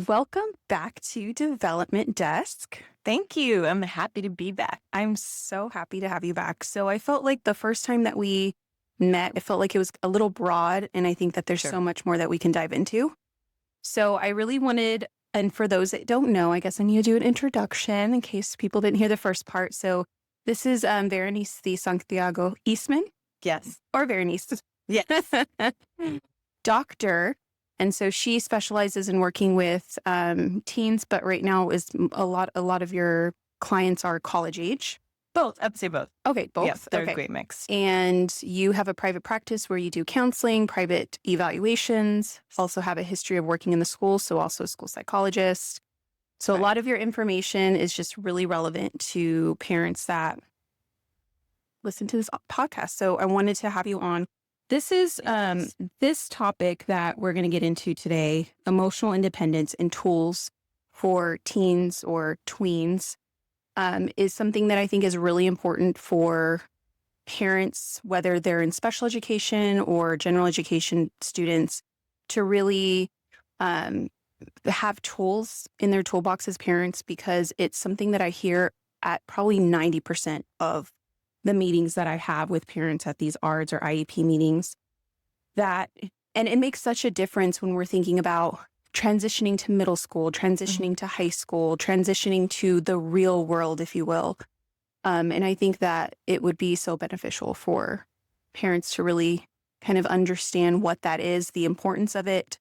Welcome back to Development Desk. Thank you. I'm happy to be back. I'm so happy to have you back. So I felt like the first time that we met, it felt like it was a little broad, and I think that there's Sure. so much more that we can dive into. So I really wanted, and for those that don't know, I guess I need to do an introduction in case people didn't hear the first part. So this is Verenice D'Santiago-Eastman, Yes. or Verenice. Yes. Doctor. And so she specializes in working with teens, but right now is a lot of your clients are college age. Both. I'd say both. Okay, both. Yeah, they're okay. a great mix. And you have a private practice where you do counseling, private evaluations, also have a history of working in the school, so also a school psychologist. So a lot of your information is just really relevant to parents that listen to this podcast. So I wanted to have you on. This is this topic that we're going to get into today, emotional independence and tools for teens or tweens, is something that I think is really important for parents, whether they're in special education or general education students, to really have tools in their toolbox as parents, because it's something that I hear at probably 90% of the meetings that I have with parents at these ARDS or IEP meetings, and it makes such a difference when we're thinking about transitioning to middle school, transitioning to high school, transitioning to the real world, if you will. And I think that it would be so beneficial for parents to really kind of understand what that is, the importance of it.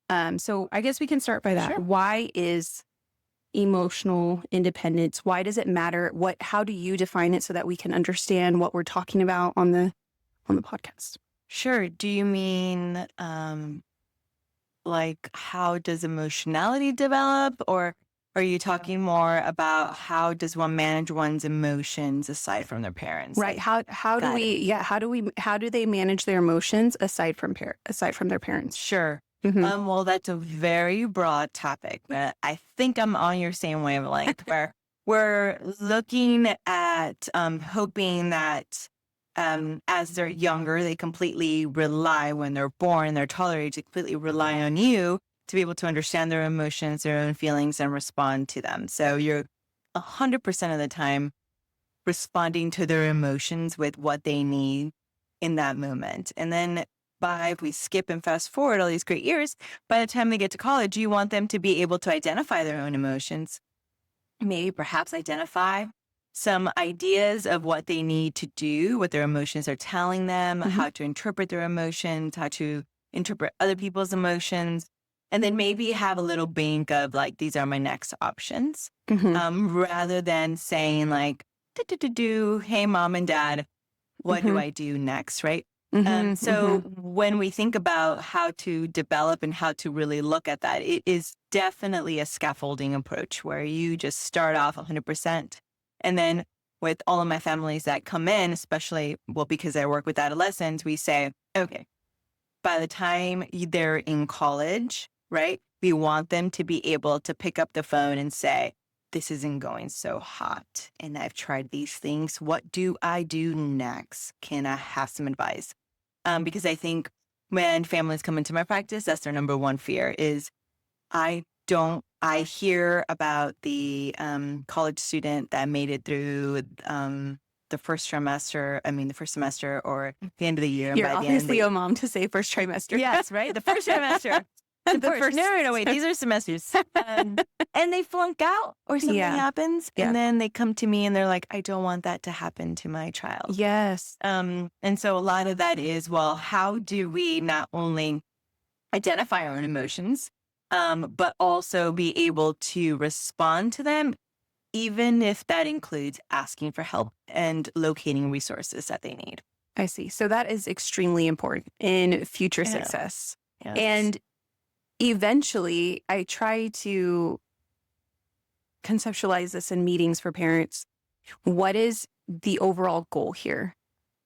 So I guess we can start by that. Sure. Why is emotional independence? Why does it matter? How do you define it so that we can understand what we're talking about on the podcast? Sure. Do you mean like how does emotionality develop, or are you talking more about how does one manage one's emotions aside from their parents? Right. How do they manage their emotions aside from their parents? Sure. Mhm. Well, that's a very broad topic, but I think I'm on your same wavelength where we're looking at hoping that as they're younger, they completely rely, when they're born, they're tolerated to completely rely on you to be able to understand their emotions, their own feelings, and respond to them. So you're 100% of the time responding to their emotions with what they need in that moment. And then if we skip and fast forward all these great years, by the time they get to college, you want them to be able to identify their own emotions, maybe perhaps identify some ideas of what they need to do, what their emotions are telling them, how to interpret their emotions, how to interpret other people's emotions, and then maybe have a little bank of like, these are my next options, rather than saying like, hey, mom and dad, what do I do next, right? So when we think about how to develop and how to really look at that, it is definitely a scaffolding approach where you just start off 100%. And then with all of my families that come in, especially, well, because I work with adolescents, we say, okay, by the time they're in college, right, we want them to be able to pick up the phone and say, this isn't going so hot, and I've tried these things. What do I do next? Can I have some advice? Because I think when families come into my practice, that's their number one fear is I hear about the college student that made it through the first semester or the end of the year. You're by obviously the a mom to say first trimester. Yes, right? The first trimester. No, wait, these are semesters. And they flunk out or something happens. Yeah. And then they come to me and they're like, I don't want that to happen to my child. Yes. And so a lot of that is, well, how do we not only identify our own emotions, but also be able to respond to them, even if that includes asking for help and locating resources that they need. I see. So that is extremely important in future success. Yes. And eventually, I try to conceptualize this in meetings for parents. What is the overall goal here?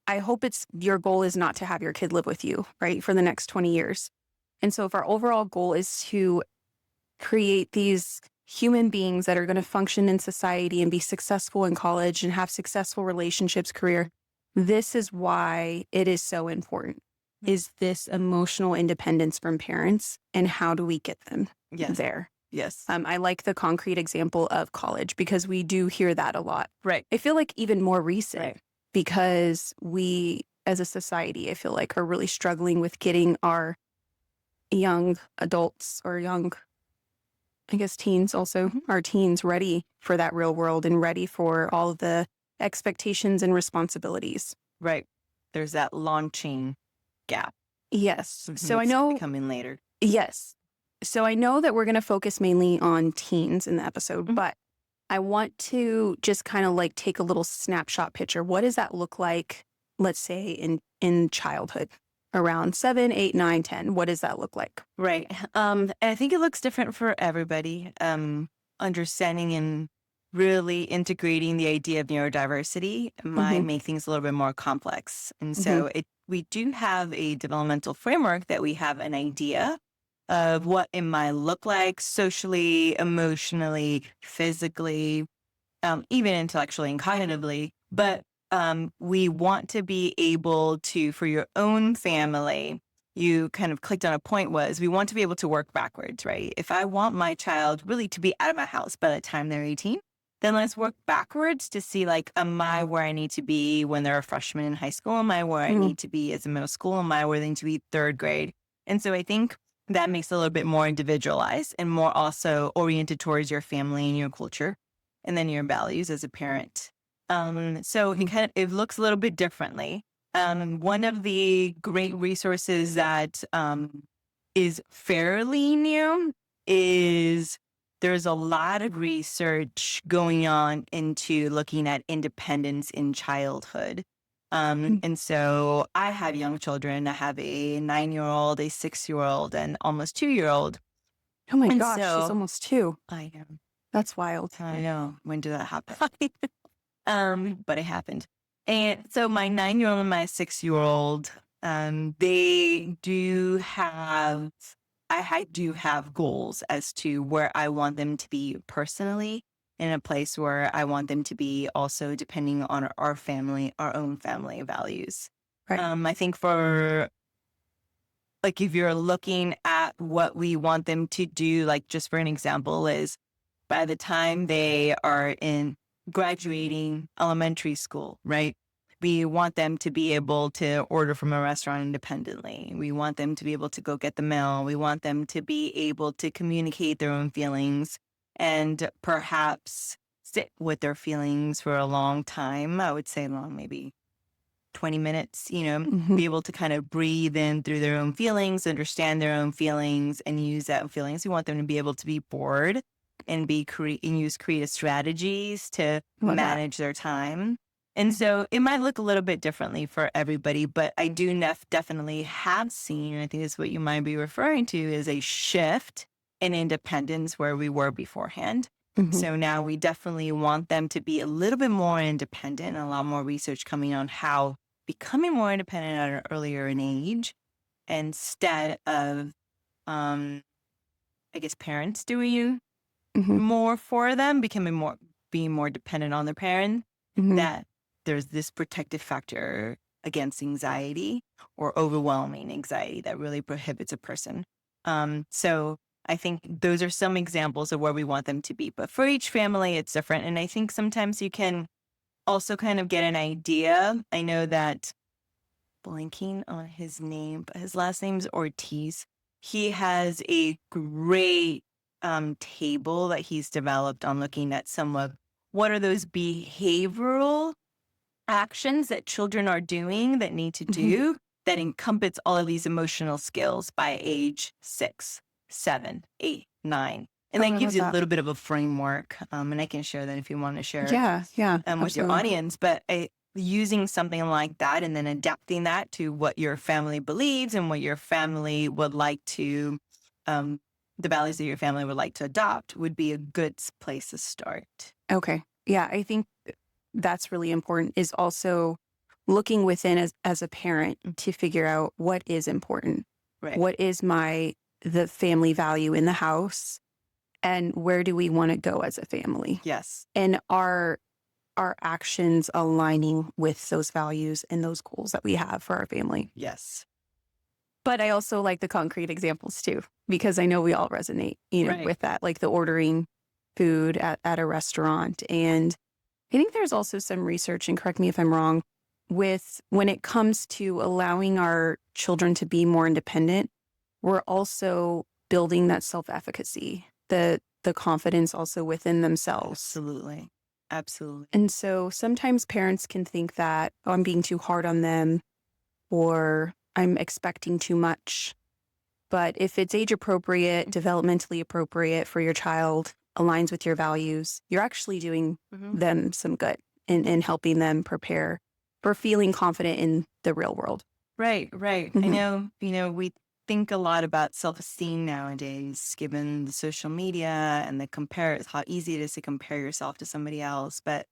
I hope your goal is not to have your kid live with you, right, for the next 20 years. And so if our overall goal is to create these human beings that are going to function in society and be successful in college and have successful relationships, career, this is why it is so important, is this emotional independence from parents, and how do we get them there? Yes. I like the concrete example of college because we do hear that a lot. Right. I feel like even more recent Right. because we, as a society, I feel like are really struggling with getting our young adults or young, I guess, teens also, Mhm. our teens ready for that real world and ready for all the expectations and responsibilities. Right. There's that launching gap. Yes. So I It's know, coming later. yes. So I know that we're going to focus mainly on teens in the episode, Mhm. but I want to just kind of like take a little snapshot picture. What does that look like, let's say in childhood? Around 7, 8, 9, 10. What does that look like? Right. And I think it looks different for everybody. Understanding and really integrating the idea of neurodiversity might Hmm. make things a little bit more complex. And Hmm. so we do have a developmental framework that we have an idea of what it might look like socially, emotionally, physically, even intellectually and cognitively. But we want to be able to, for your own family, you kind of clicked on a point was we want to be able to work backwards, right? If I want my child really to be out of my house by the time they're 18, then let's work backwards to see like, am I where I need to be when they're a freshman in high school? Am I where I Mm. need to be as a middle school? Am I where I need to be third grade? And so I think that makes it a little bit more individualized and more also oriented towards your family and your culture and then your values as a parent. So it looks a little bit differently. One of the great resources that is fairly new is there's a lot of research going on into looking at independence in childhood. Mm. And so I have young children. I have a 9-year-old, a 6-year-old, and almost 2-year-old. Oh my And gosh, she's so almost 2. I am. That's wild. I know. When did that happen? But it happened. And so my 9-year-old and my 6-year-old, they do have, I do have goals as to where I want them to be personally in a place where I want them to be also depending on our family, our own family values. Right. I think for like, if you're looking at what we want them to do, like just for an example is by the time they are in graduating elementary school, right? We want them to be able to order from a restaurant independently. We want them to be able to go get the mail. We want them to be able to communicate their own feelings and perhaps sit with their feelings for a long time. I would say long, maybe 20 minutes, Hmm. be able to kind of breathe in through their own feelings, understand their own feelings, and use that feelings. We want them to be able to be bored and and use creative strategies to Love that. manage their time. And so it might look a little bit differently for everybody, but I do definitely have seen, and I think that's what you might be referring to, is a shift in independence where we were beforehand. Hmm. So now we definitely want them to be a little bit more independent, and a lot more research coming on how becoming more independent at an earlier an age instead of, um, I guess, parents doing Hmm. more for them, being more dependent on their parent, Hmm. that there's this protective factor against anxiety or overwhelming anxiety that really prohibits a person. So I think those are some examples of where we want them to be. But for each family, it's different. And I think sometimes you can also kind of get an idea. I know that blanking on his name, but his last name's Ortiz. He has a great table that he's developed on looking at some of what are those behavioral actions that children are doing that need to Hmm. do that encompass all of these emotional skills by age 6, 7, 8, 9. And Oh, that I gives love you a that. little bit of a framework. And I can share that if you want to share Yeah, yeah, with your absolutely. audience. But using something like that and then adapting that to what your family believes and what your family would like to, um, the values that your family would like to adopt would be a good place to start. Okay. Yeah, I think that's really important is also looking within as a parent to figure out what is important. Right. What is the family value in the house and where do we want to go as a family? Yes. And are our actions aligning with those values and those goals that we have for our family? Yes. But I also like the concrete examples too, because I know we all resonate, Right. with that, like the ordering food at a restaurant. And I think there's also some research, and correct me if I'm wrong, with when it comes to allowing our children to be more independent, we're also building that self-efficacy, the confidence also within themselves. Absolutely. Absolutely. And so sometimes parents can think that, oh, I'm being too hard on them or I'm expecting too much. But if it's age appropriate, developmentally appropriate for your child, aligns with your values, you're actually doing Mhm. them some good in helping them prepare for feeling confident in the real world. Right, right. I Mhm. know, we think a lot about self-esteem nowadays, given the social media and how easy it is to compare yourself to somebody else. But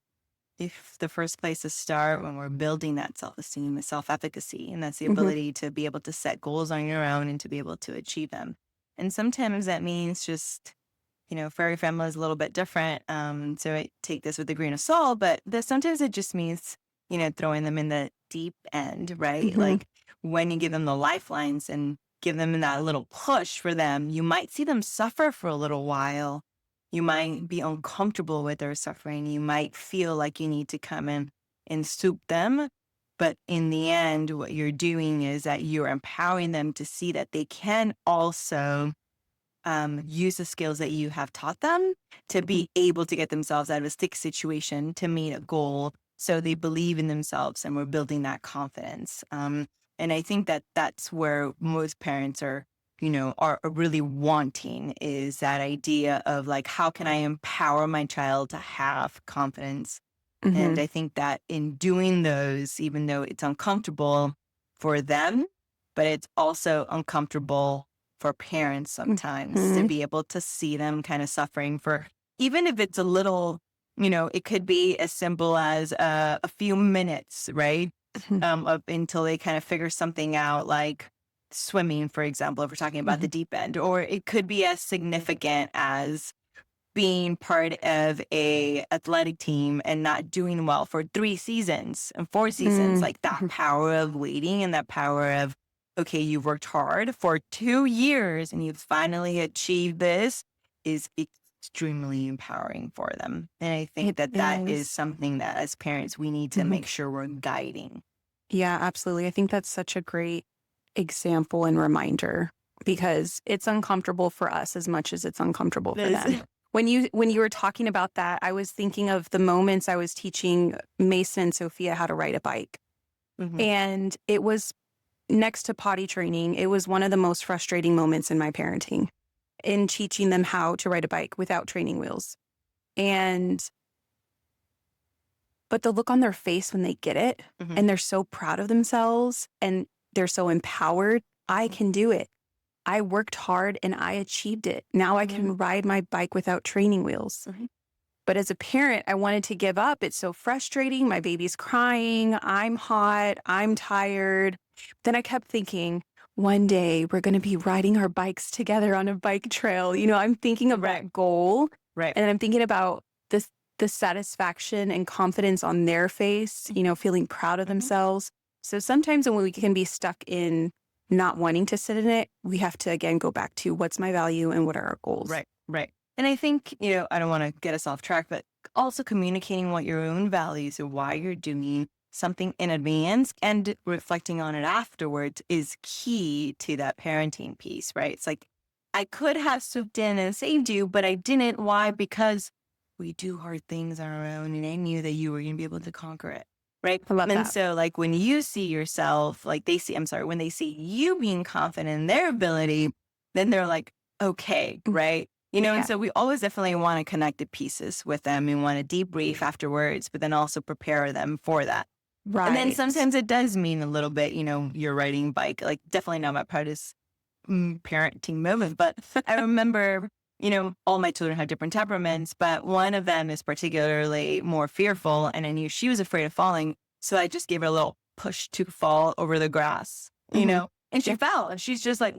if the first place to start when we're building that self-esteem is self-efficacy, and that's the Mhm. ability to be able to set goals on your own and to be able to achieve them. And sometimes that means just, fairy family is a little bit different. So I take this with a grain of salt, but sometimes it just means, throwing them in the deep end, right? Mhm. Like when you give them the lifelines and give them that little push for them, you might see them suffer for a little while. You might be uncomfortable with their suffering. You might feel like you need to come in and soup them. But in the end, what you're doing is that you're empowering them to see that they can also use the skills that you have taught them to Mhm. be able to get themselves out of a stick situation to meet a goal. So they believe in themselves and we're building that confidence. And I think that that's where most parents are really wanting is that idea of like, how can I empower my child to have confidence? And Mhm. I think that in doing those, even though it's uncomfortable for them, but it's also uncomfortable for parents sometimes to Mhm. be able to see them kind of suffering for, even if it's a little, it could be as simple as a few minutes, right? Mhm. Up until they kind of figure something out, like swimming, for example, if we're talking about the Mhm. deep end, or it could be as significant as being part of a athletic team and not doing well for 3 seasons and 4 seasons, Mhm. like that power of waiting and that power of, okay, you've worked hard for 2 years and you've finally achieved this is extremely empowering for them. And I think It that that is is. something that as parents, we need to Mhm. make sure we're guiding. Yeah, absolutely. I think that's such a great example and reminder because it's uncomfortable for us as much as it's uncomfortable for This, them. When you were talking about that, I was thinking of the moments I was teaching Mason and Sophia how to ride a bike. Mhm. And it was next to potty training. It was one of the most frustrating moments in my parenting in teaching them how to ride a bike without training wheels. And but the look on their face when they get it Mhm. and they're so proud of themselves and they're so empowered, I can do it. I worked hard and I achieved it. Now I Mhm. can ride my bike without training wheels. Mhm. But as a parent, I wanted to give up. It's so frustrating. My baby's crying. I'm hot. I'm tired. Then I kept thinking, one day we're going to be riding our bikes together on a bike trail. I'm thinking of Right. that goal Right. and I'm thinking about the satisfaction and confidence on their face, feeling proud of Mhm. themselves. So sometimes when we can be stuck in not wanting to sit in it, we have to again go back to what's my value and what are our goals. Right, right. And I think, I don't want to get us off track, but also communicating what your own values or why you're doing something in advance and reflecting on it afterwards is key to that parenting piece, right? It's like, I could have swooped in and saved you, but I didn't. Why? Because we do hard things on our own and I knew that you were going to be able to conquer it. Right. I love And that. so, like, when you see yourself, like, when they see you being confident in their ability, then they're like, okay, Mm. right? And Yeah. so we always definitely want to connect the pieces with them and want to debrief afterwards, but then also prepare them for that. And then Right. sometimes it does mean a little bit, you're riding bike, like definitely not my proudest parenting moment, but I remember, all my children have different temperaments, but one of them is particularly more fearful. And I knew she was afraid of falling. So I just gave her a little push to fall over the grass, Mhm. and she Yeah. fell and she's just like,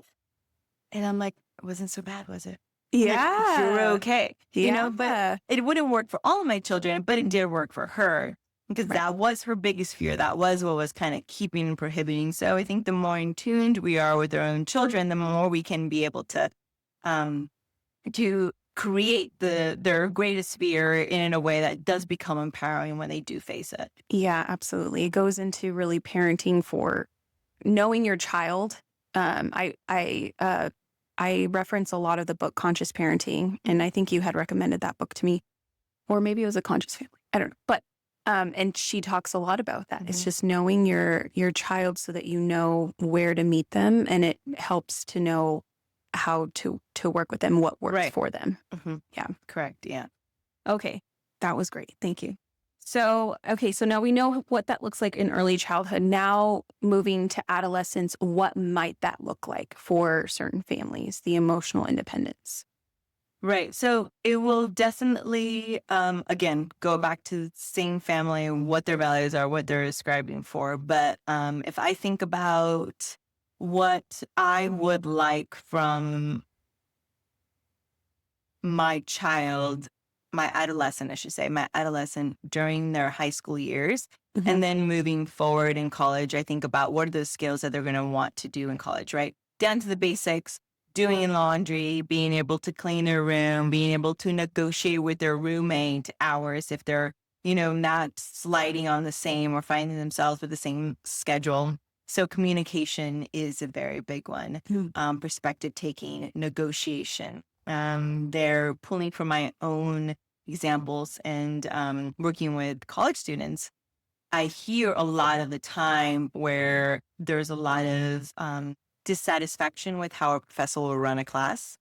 and I'm like, it wasn't so bad, was it? Like, you're Yeah. okay, but Yeah. it wouldn't work for all of my children, but it did work for her. because Right. that was her biggest fear. That was what was kind of keeping and prohibiting. So I think the more in tuned we are with our own children, the more we can be able um, to create their greatest fear in a way that does become empowering when they do face it. Yeah, absolutely. It goes into really parenting for knowing your child. I reference a lot of the book Conscious Parenting, and I think you had recommended that book to me, or maybe it was a Conscious Family. I don't know, but and she talks a lot about that. It's Mhm. just knowing your child so that you know where to meet them, and it helps to know how to work with them, what works Right. for them. hmm Yeah. Correct. Yeah. Okay. That was great. Thank you. So, okay, so now we know what that looks like in early childhood. Now, moving to adolescence, what might that look like for certain families, the emotional independence? Right. So it will definitely, again, go back to the same family and what their values are, what they're ascribing for. But if I think about what I would like from my child, my adolescent, I should say, my adolescent during their high school years, Mhm. and then moving forward in college, I think about what are the skills that they're going to want to do in college, right? Down to the basics, doing laundry, being able to clean their room, being able to negotiate with their roommate hours if they're, not sliding on the same or finding themselves with the same schedule. So communication is a very big one. Mm. Perspective taking, negotiation. They're pulling from my own examples and working with college students. I hear a lot of the time where there's a lot of dissatisfaction with how a professor will run a class.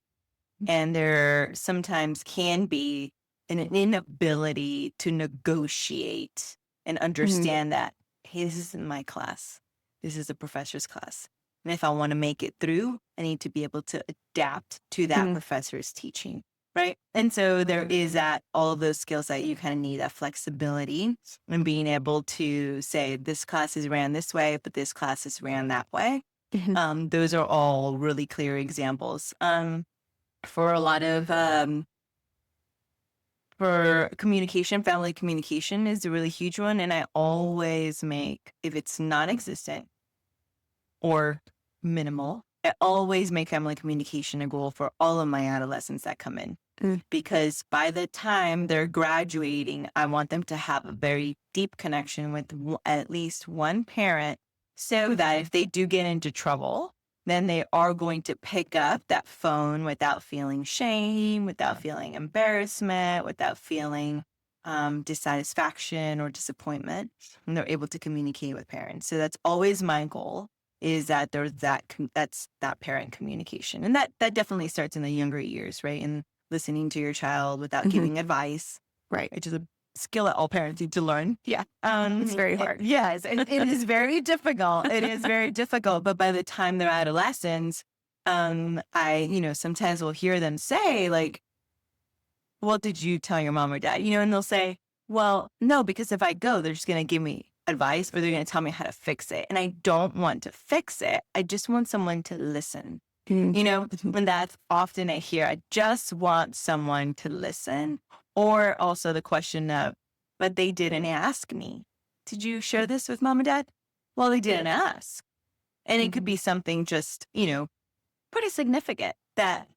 And there sometimes can be an inability to negotiate and Mhm. understand that, hey, this isn't my class. This is a professor's class. And if I want to make it through, I need to be able to adapt to that Mhm. professor's teaching. Right. And so there is that all of those skills that you kind of need, that flexibility and being able to say, this class is ran this way, but this class is ran that way. Mhm. Those are all really clear examples. For a lot of for communication, family communication is a really huge one. And I always make, if it's non-existent or minimal, I always make family communication a goal for all of my adolescents that come in. Mm. Because by the time they're graduating, I want them to have a very deep connection with at least one parent so that if they do get into trouble, then they are going to pick up that phone without feeling shame, without feeling embarrassment, without feeling dissatisfaction or disappointment. And they're able to communicate with parents. So that's always my goal is that there's that's that parent communication. And that definitely starts in the younger years, right? And listening to your child without Mhm. giving advice, Right. which is a skill that all parents need to learn. Yeah. It's very hard. Yes, it is very difficult. It is very difficult. But by the time they're adolescents, I, sometimes will hear them say, like, what did you tell your mom or dad? And they'll say, well, no, because if I go, they're just going to give me advice or they're going to tell me how to fix it. And I don't want to fix it. I just want someone to listen. Mm. And that's often I hear, I just want someone to listen. Or also the question of, but they didn't ask me. Did you share this with mom and dad? Well, they didn't ask. And it could be something just, pretty significant that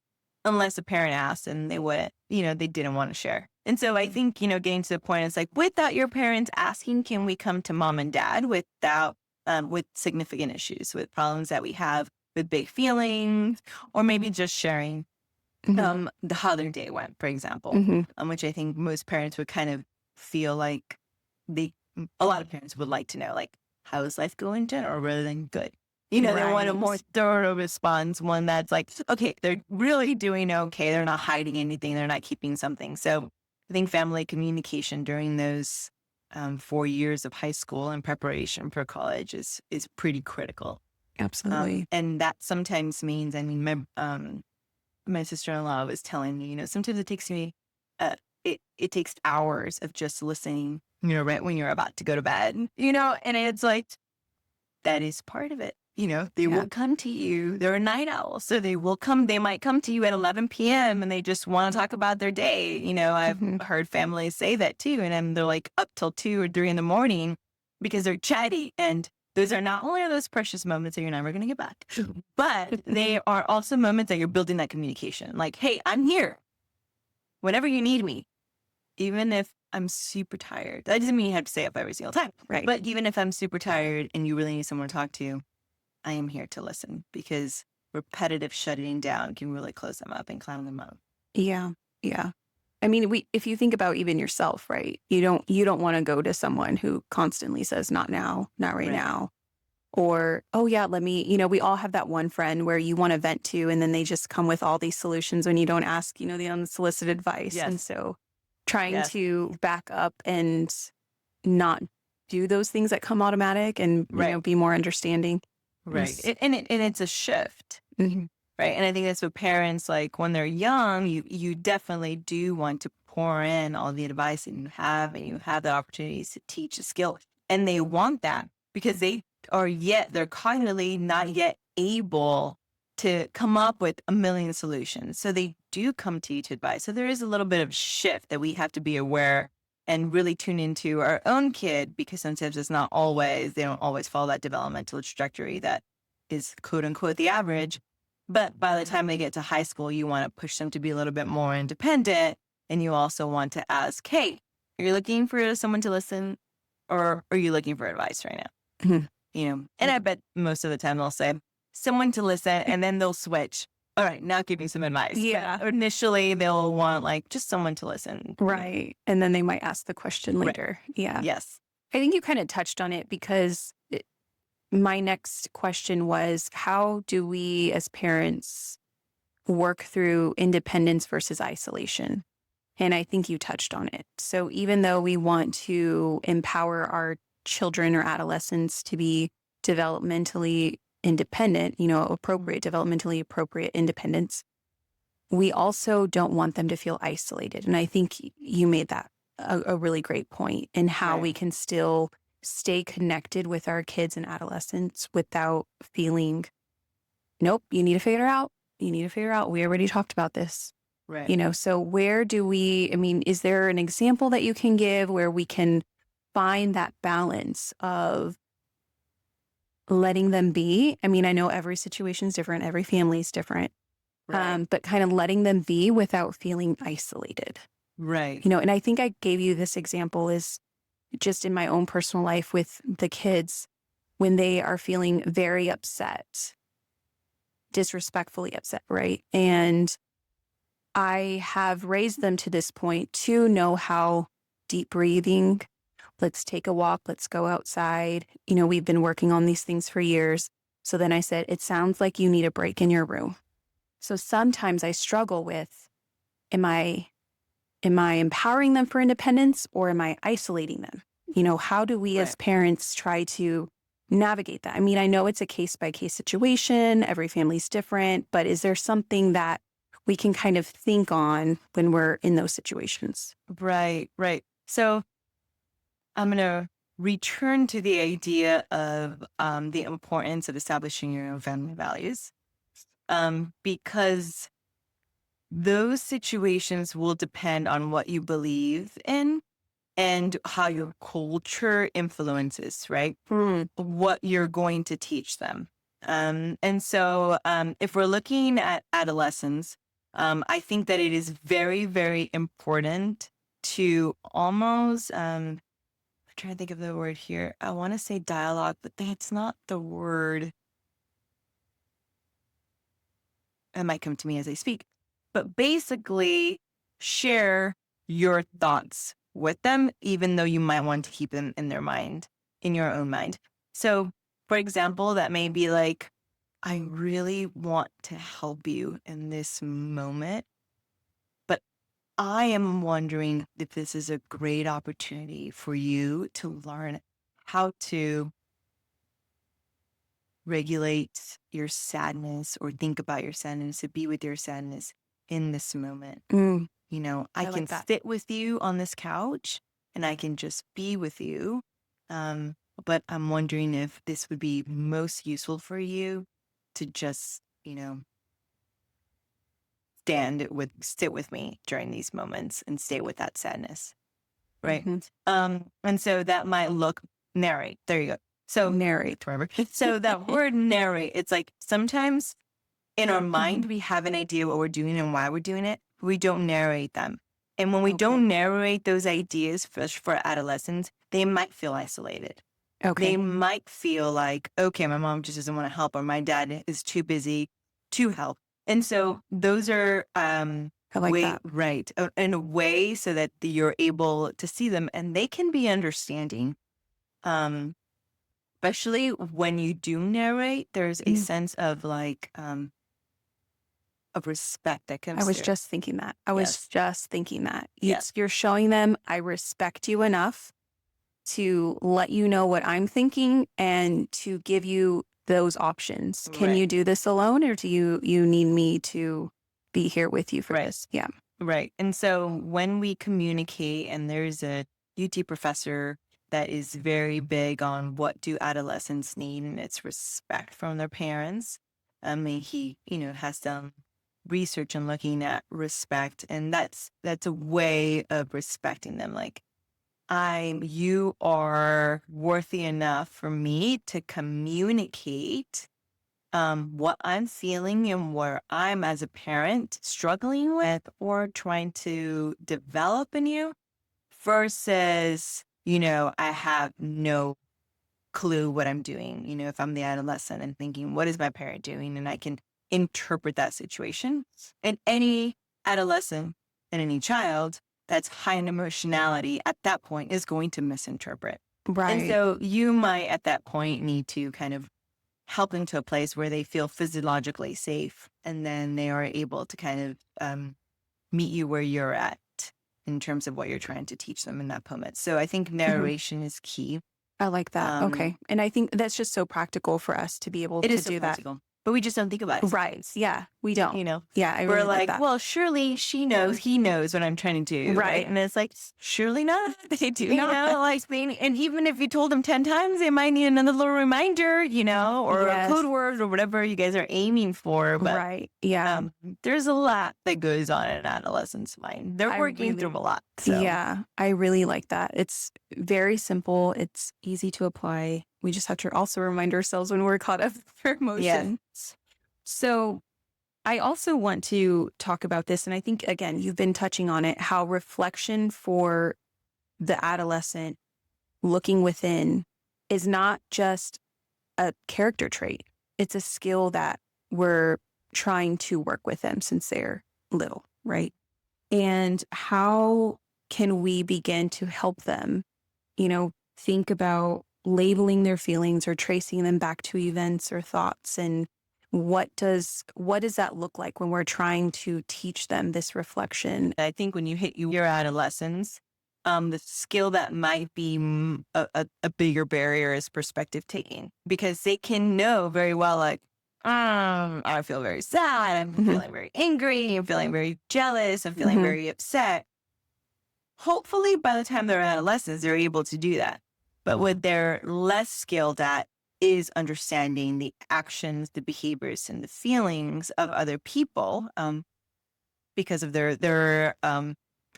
unless a parent asked and they wouldn't, they didn't want to share. And so I think, getting to the point, it's like without your parents asking, can we come to mom and dad without, with significant issues, with problems that we have, with big feelings, or maybe just sharing Mhm. how their day went, for example, Mhm. which I think most parents would kind of feel like a lot of parents would like to know, like, how is life going in general rather than good? They want a more Right. thorough response, one that's like, okay, they're really doing okay. They're not hiding anything. They're not keeping something. So I think family communication during those 4 years of high school and preparation for college is pretty critical. Absolutely. And that sometimes means, I mean, my sister-in-law was telling me, sometimes it takes me, it takes hours of just listening, right when you're about to go to bed, and it's like, that is part of it. they Yeah. will come to you. They're a night owl. So they might come to you at 11 p.m. and they just want to talk about their day. I've Mhm. heard families say that too. And then they're like up till 2 or 3 in the morning because they're chatty. And those are not only are those precious moments that you're never going to get back, but they are also moments that you're building that communication. Like, hey, I'm here whenever you need me, even if I'm super tired. That doesn't mean you have to stay up every single time. Right. But even if I'm super tired and you really need someone to talk to, I am here to listen because repetitive shutting down can really close them up and clown them up. Yeah. Yeah. I mean, if you think about even yourself, right? You don't want to go to someone who constantly says not now, not right Right. now. Or, oh yeah, let me, we all have that one friend where you want to vent to and then they just come with all these solutions when you don't ask, the unsolicited advice. And Yes. so trying Yes. to back up and not do those things that come automatic and, Right. be more understanding. Right. Yes. And it's a shift. Mhm. Right. And I think that's what parents like when they're young, you definitely do want to pour in all the advice that you have and you have the opportunities to teach a skill. And they want that because they're cognitively not yet able to come up with a million solutions. So they do come to you to advise. So there is a little bit of shift that we have to be aware and really tune into our own kid because sometimes they don't always follow that developmental trajectory that is quote unquote the average. But by the time they get to high school, you want to push them to be a little bit more independent. And you also want to ask, hey, are you looking for someone to listen or are you looking for advice right now? Mhm. And I bet most of the time they'll say someone to listen and then they'll switch. All right, now give me some advice. Yeah. But initially they'll want like just someone to listen. Right. And then they might ask the question Right. later. Yeah. Yes. I think you kind of touched on it because my next question was, how do we as parents work through independence versus isolation? And I think you touched on it. So even though we want to empower our children or adolescents to be developmentally independent, developmentally appropriate independence, we also don't want them to feel isolated. And I think you made that a really great point in how we Right. can still stay connected with our kids and adolescents without feeling, nope, you need to figure it out. You need to figure out. We already talked about this. Right. So where do is there an example that you can give where we can find that balance of letting them be? I mean, I know every situation is different, every family is different, Right. but kind of letting them be without feeling isolated. Right. And I think I gave you this example is just in my own personal life with the kids when they are feeling very upset, disrespectfully upset, right? And I have raised them to this point to know how deep breathing, let's take a walk, let's go outside. We've been working on these things for years. So then I said, it sounds like you need a break in your room. So sometimes I struggle with, am I empowering them for independence or am I isolating them? How do we as Right. parents try to navigate that? I mean, I know it's a case by case situation. Every family's different, but is there something that we can kind of think on when we're in those situations? Right. Right. So I'm going to return to the idea of the importance of establishing your own family values because those situations will depend on what you believe in and how your culture influences, right? Mm, What you're going to teach them. If we're looking at adolescents, I think that it is very, very important to almost, I'm trying to think of the word here. I want to say dialogue, but that's not the word. It might come to me as I speak. But basically, share your thoughts with them, even though you might want to keep them in their mind, in your own mind. So, for example, that may be like, I really want to help you in this moment, but I am wondering if this is a great opportunity for you to learn how to regulate your sadness or think about your sadness, to be with your sadness in this moment. mm, I I can like that. sit with you on this couch and I can just be with you. but I'm wondering if this would be most useful for you to just, sit with me during these moments and stay with that sadness. Right. Hmm. And so that might look narrate. There you go. So Narrate. wherever. So that word narrate, it's like sometimes in our mind, Mhm. we have an idea what we're doing and why we're doing it. We don't narrate them. And when we Okay. don't narrate those ideas for adolescents, they might feel isolated. They Okay. might feel like, okay, my mom just doesn't want to help or my dad is too busy to help. And so those are I like that. right, in a way so that you're able to see them and they can be understanding. Um, especially when you do narrate, there's a Mm. sense of like of respect that I comes was through. just thinking that. I was Yes. just thinking that. Yes. You're showing them I respect you enough to let you know what I'm thinking and to give you those options. Can Right. you do this alone or do you need me to be here with you for Right. this? Yeah. Right. And so when we communicate, and there's a UT professor that is very big on what do adolescents need, and it's respect from their parents. I mean, he, has done research and looking at respect, and that's a way of respecting them. Like, you are worthy enough for me to communicate what I'm feeling and where I'm as a parent struggling with or trying to develop in you versus, I have no clue what I'm doing. If I'm the adolescent and thinking, what is my parent doing? And I can interpret that situation. And any adolescent and any child that's high in emotionality at that point is going to misinterpret. And Right. so you might at that point need to kind of help them to a place where they feel physiologically safe. And then they are able to kind of meet you where you're at in terms of what you're trying to teach them in that moment. So I think Mhm. narration is key. I like that. Um, Okay. And I think that's just so practical for us to be able it to is so do that. practical, but we just don't think about it Right. sometimes. Yeah. We don't. You know, Yeah. I we're really like like, that. well, surely he knows what I'm trying to do. Right. Right. And it's like, surely not. They do not. Like, and even if you told them 10 times, they might need another little reminder, or a code Yes. word or whatever you guys are aiming for. But Right. Yeah. there's a lot that goes on in an adolescent's mind. They're I working through really, a lot. So, yeah, I really like that. It's very simple. It's easy to apply. We just have to also remind ourselves when we're caught up for yes. emotion. So I also want to talk about this. And I think, again, you've been touching on it, how reflection for the adolescent looking within is not just a character trait. It's a skill that we're trying to work with them since they're little, right? And how can we begin to help them, think about labeling their feelings or tracing them back to events or thoughts and what does that look like when we're trying to teach them this reflection? I think when you hit your adolescence, the skill that might be a bigger barrier is perspective taking because they can know very well, like, I feel very sad. I'm Mhm. feeling very angry. I'm feeling very jealous. I'm feeling Mhm. very upset. Hopefully, by the time they're adolescents, they're able to do that. But what they're less skilled at is understanding the actions, the behaviors, and the feelings of other people. Because of their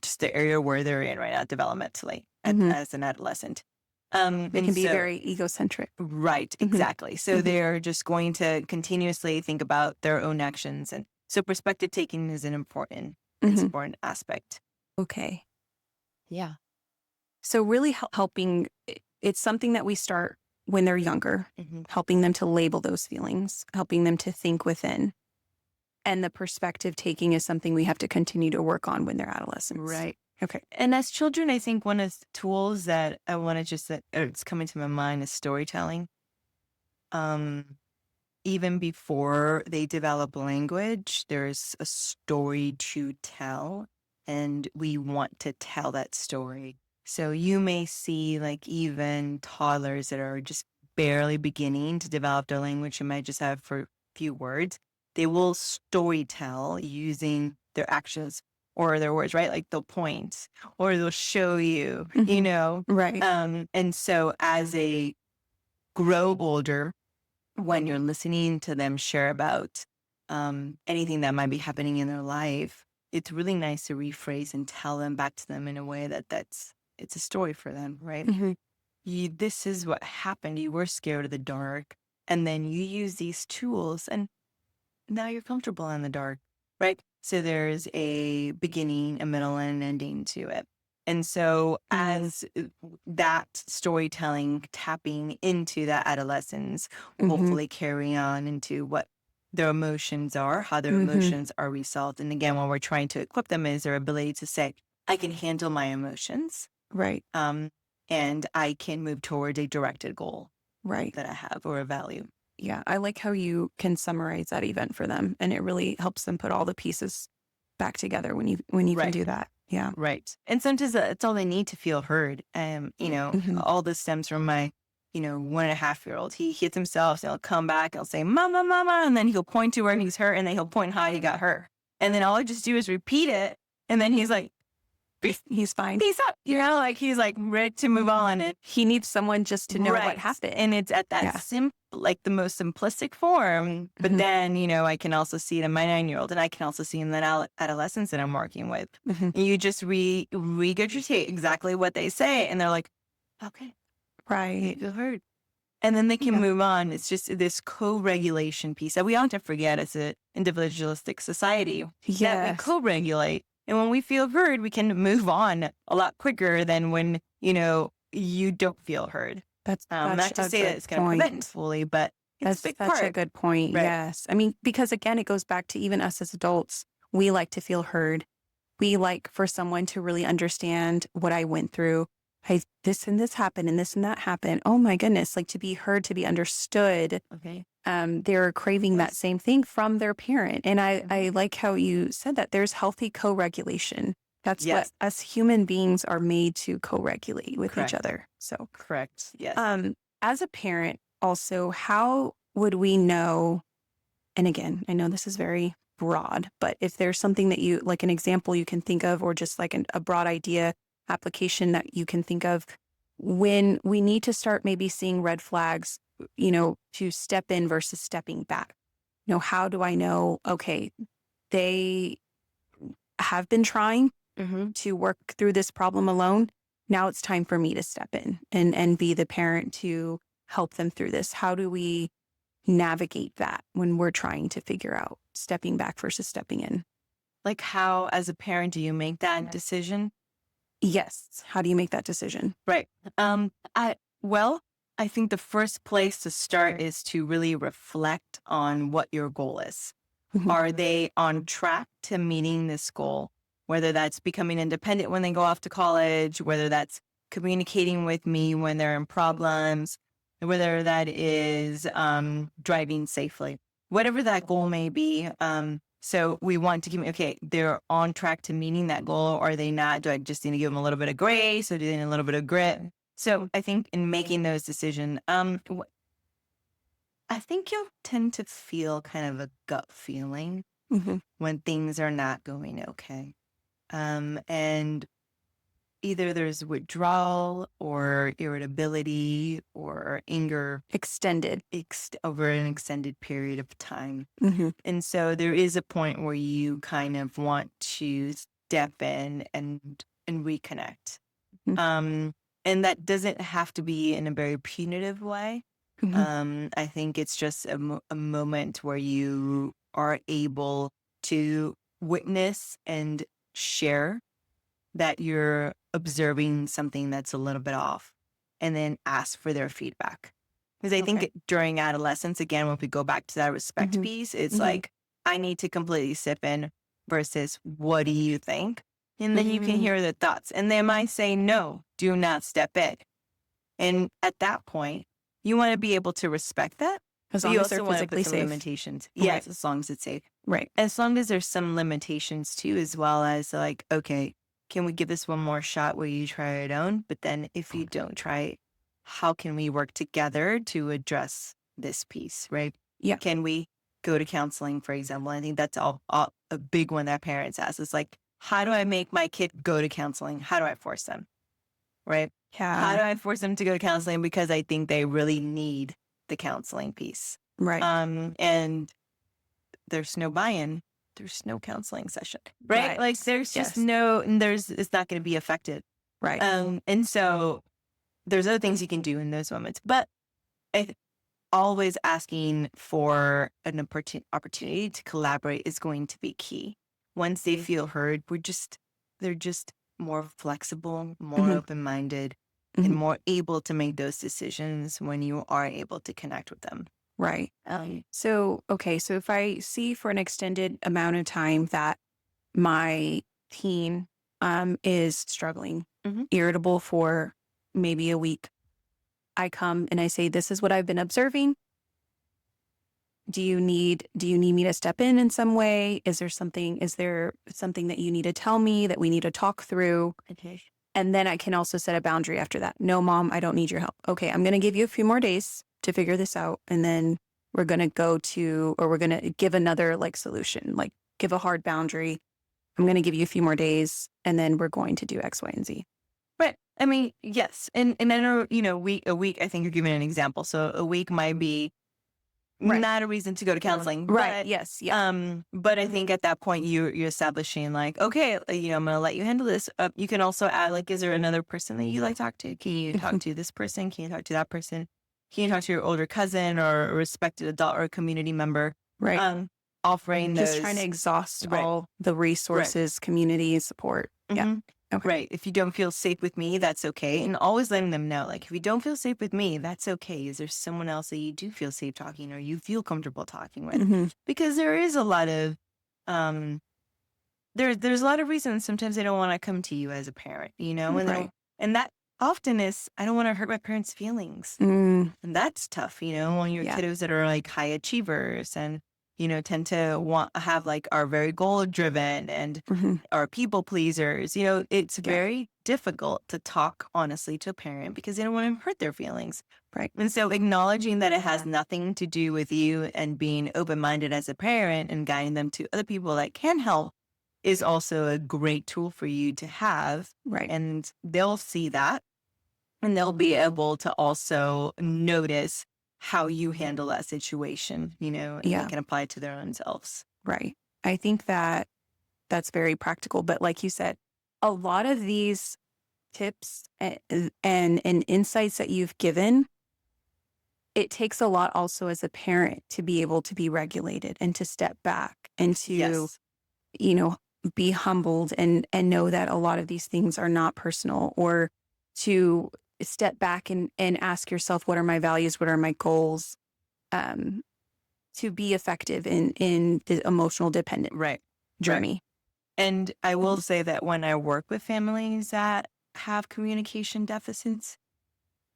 just the area where they're in right now developmentally Mhm. as an adolescent. They And can be so very egocentric. right, Mhm. exactly. So Mhm. they're just going to continuously think about their own actions. And so perspective taking is an Mhm. important aspect. Okay. Yeah. So really helping, it's something that we start when they're younger, Hmm. helping them to label those feelings, helping them to think within. And the perspective taking is something we have to continue to work on when they're adolescents. Right. Okay. And as children, I think one of the tools that I want to it's coming to my mind is storytelling. Um, Even before they develop language, there's a story to tell, and we want to tell that story. So you may see like even toddlers that are just barely beginning to develop their language and might just have for a few words. They will story tell using their actions or their words, right? Like they'll point or they'll show you, Mhm. Right. And so as a grow older, when you're listening to them share about anything that might be happening in their life, it's really nice to rephrase and tell them back to them in a way it's a story for them, right? Hmm. This is what happened. You were scared of the dark, and then you use these tools, and now you're comfortable in the dark, right? So there's a beginning, a middle, and an ending to it. And so as that storytelling tapping into that adolescence will Hmm. hopefully carry on into what their emotions are, how their Hmm. emotions are resolved. And again, what we're trying to equip them is their ability to say, I can handle my emotions, Right. and I can move towards a directed goal Right. that I have or a value. Yeah. I like how you can summarize that event for them, and it really helps them put all the pieces back together when you can Right. do that. Yeah. Right. And sometimes it's all they need to feel heard. Hmm. All this stems from my, 1.5-year-old. He hits himself, so he'll come back, he'll say, Mama, Mama, and then he'll point to where he's hurt, and then he'll point how he got hurt. And then all I just do is repeat it. And then he's like, He's fine. peace out. Like he's like ready to move on. And He needs someone just to know what right. happened. And it's at that Yeah. like the most simplistic form. But Mhm. then, I can also see it in my 9-year-old, and I can also see in the adolescents that I'm working with. Mhm. And you just regurgitate exactly what they say, and they're like, okay, Right. you heard. And then they can Yeah. move on. It's just this co-regulation piece that we often forget as an individualistic society, that we Yes. co-regulate. And when we feel heard, we can move on a lot quicker than when, you don't feel heard. That's Not such to a say that good it's going to prevent it point. fully, but it's That's a big such a part. good point. Right. Yes. I mean, because again, it goes back to even us as adults. We like to feel heard. We like for someone to really understand what I went through. Hey, this and this happened and this and that happened. Oh my goodness. Like to be heard, to be understood. Okay. They're craving that same thing from their parent. And I like how you said that there's healthy co-regulation. That's what Yes. us human beings are made to co-regulate with each Correct. other. So, Correct. Yes. as a parent, also, how would we know? And again, I know this is very broad, but if there's something that you like an example you can think of, or just like a broad idea application that you can think of when we need to start maybe seeing red flags, to step in versus stepping back. How do I know, okay, they have been trying to work through this problem alone. Now it's time for me to step in and be the parent to help them through this. How do we navigate that when we're trying to figure out stepping back versus stepping in? Like how, as a parent, do you make that decision? Yes. How do you make that decision? Right. I think the first place to start is to really reflect on what your goal is. Mhm. Are they on track to meeting this goal? Whether that's becoming independent when they go off to college, whether that's communicating with me when they're in problems, whether that is driving safely, whatever that goal may be. So we want to okay, they're on track to meeting that goal. Or are they not? Do I just need to give them a little bit of grace, or do they need a little bit of grit? So I think in making those decisions, I think you'll tend to feel kind of a gut feeling Mhm. when things are not going okay. And either there's withdrawal or irritability or anger Extended. over an extended period of time. Mhm. And so there is a point where you kind of want to step in and reconnect. Mhm. And that doesn't have to be in a very punitive way. Mhm. I think it's just a moment where you are able to witness and share that you're observing something that's a little bit off, and then ask for their feedback. Because I think Okay. during adolescence, again, when we go back to that respect Mhm. piece, it's Mhm. like, I need to completely sip in versus what do you think? And then you can Mhm. hear the thoughts. And they might say, no, do not step in. And at that point, you want to be able to respect that. As But long you as they're also want to physically put some safe. limitations. Right. Yes, as long as it's safe. Right. As long as there's some limitations too, as well as like, okay, can we give this one more shot where you try it on? But then if you don't try it, how can we work together to address this piece, right? Yeah. Can we go to counseling, for example? I think that's all a big one that parents ask is like, how do I make my kid go to counseling? How do I force them? right? How Yeah. do I force them to go to counseling because I think they really need the counseling piece? Right. And there's no buy-in, there's no counseling session, right? Right. Like there's just Yes. it's not going to be effective. Right. And so there's other things you can do in those moments, but I always asking for an opportunity to collaborate is going to be key. Once they feel heard, they're just more flexible, more Hmm. open-minded, and Hmm. more able to make those decisions when you are able to connect with them. Right. So, okay. So if I see for an extended amount of time that my teen is struggling, Mhm. irritable for maybe a week, I come and I say, this is what I've been observing. Do you need me to step in some way? Is there something that you need to tell me that we need to talk through? Okay. And then I can also set a boundary after that. No, mom, I don't need your help. Okay, I'm going to give you a few more days to figure this out. And then we're going to we're going to give another like solution, like give a hard boundary. I'm going to give you a few more days and then we're going to do X, Y, and Z. Right. I mean, yes. And I know, a week, I think you're giving an example. So a week might be Right. not a reason to go to counseling, Right. but Yes. Yeah. but I think at that point you're establishing like, okay, I'm gonna let you handle this. You can also add like, is there another person that you like to talk to? Can you talk to this person? Can you talk to that person? Can you talk to your older cousin or a respected adult or a community member? Right. Offering Just trying to those. exhaust Right. all the resources, community support. Yeah. Mhm. Okay. Right. If you don't feel safe with me, that's okay. And always letting them know, like, if you don't feel safe with me, that's okay. Is there someone else that you do feel safe talking or you feel comfortable talking with? Hmm. Because there is a lot of, um, there's a lot of reasons sometimes they don't want to come to you as a parent, and they Right. don't, and that often is, I don't want to hurt my parents' feelings. Mm, And that's tough, when you're yeah. kiddos that are like high achievers and, tend to have like are very goal driven and Hmm. are people pleasers. It's Yeah. very difficult to talk honestly to a parent because they don't want to hurt their feelings. Right. And so acknowledging that it has nothing to do with you and being open minded as a parent and guiding them to other people that can help is also a great tool for you to have. Right. And they'll see that and they'll be able to also notice how you handle that situation, and they Yeah. can apply it to their own selves. Right. I think that that's very practical. But like you said, a lot of these tips and insights that you've given, it takes a lot also as a parent to be able to be regulated and to step back and to, Yes. you know, be humbled and know that a lot of these things are not personal, or to step back and ask yourself, what are my values? What are my goals? Um, to be effective in the emotional dependent Right. journey. And I will say that when I work with families that have communication deficits,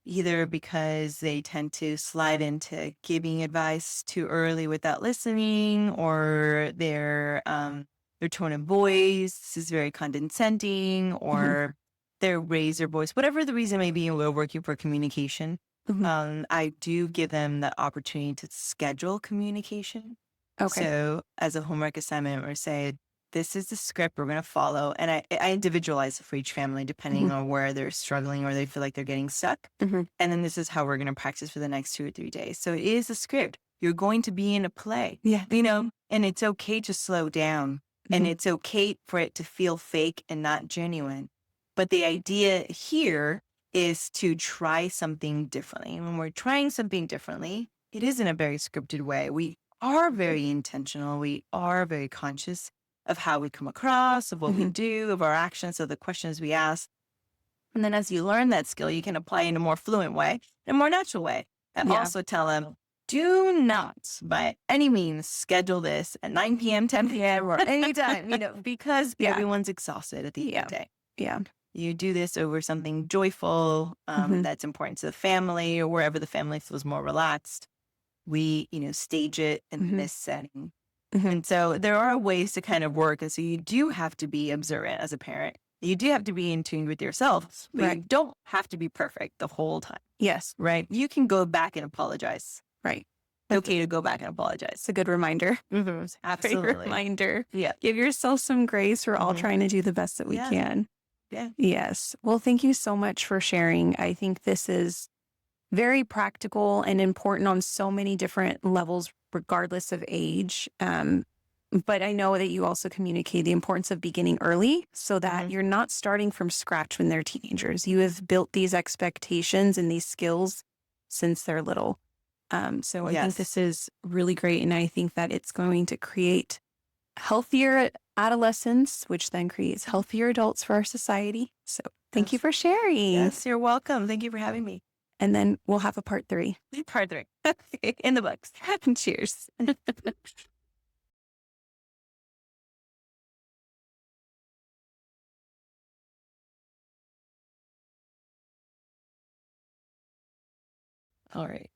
either because they tend to slide into giving advice too early without listening, or their tone of voice is very condescending, Mhm. or their raise their voice, whatever the reason may be, and we're working for communication. Mhm. I do give them the opportunity to schedule communication. Okay. So as a homework assignment, or say, this is the script we're going to follow. And I individualize it for each family depending Mhm. on where they're struggling or they feel like they're getting stuck. Mhm. And then this is how we're going to practice for the next 2 or 3 days. So it is a script. You're going to be in a play, Yeah. and it's okay to slow down and Mhm. it's okay for it to feel fake and not genuine. But the idea here is to try something differently. And when we're trying something differently, it is in a very scripted way. We are very intentional. We are very conscious of how we come across, of what we Mhm. do, of our actions, of the questions we ask. And then as you learn that skill, you can apply it in a more fluent way, in a more natural way. And Yeah. also tell them, do not by any means schedule this at 9 p.m., 10 p.m., or anytime, because Yeah. everyone's exhausted at the end Yeah. of the day. Yeah. You do this over something joyful Mhm. that's important to the family or wherever the family feels more relaxed. We, stage it in Mhm. this setting. Mhm. And so there are ways to kind of work. And so you do have to be observant as a parent. You do have to be in tune with yourself, but you Right. don't have to be perfect the whole time, Yes. right? You can go back and apologize. Right. It's That's okay to go back and apologize. it's a good reminder. Great Absolutely. reminder. Yeah. Give yourself some grace. We're all Mhm. trying to do the best that we Yeah. can. Yeah. Yes. Well, thank you so much for sharing. I think this is very practical and important on so many different levels, regardless of age. But I know that you also communicate the importance of beginning early so that Hmm. you're not starting from scratch when they're teenagers. You have built these expectations and these skills since they're little. So I think Yes. this is really great. And I think that it's going to create healthier adolescents, which then creates healthier adults for our society. So thank you Yes. for sharing. Yes. You're welcome. Thank you for having me. And then we'll have a part 3. Part three. In the books. Cheers. All right.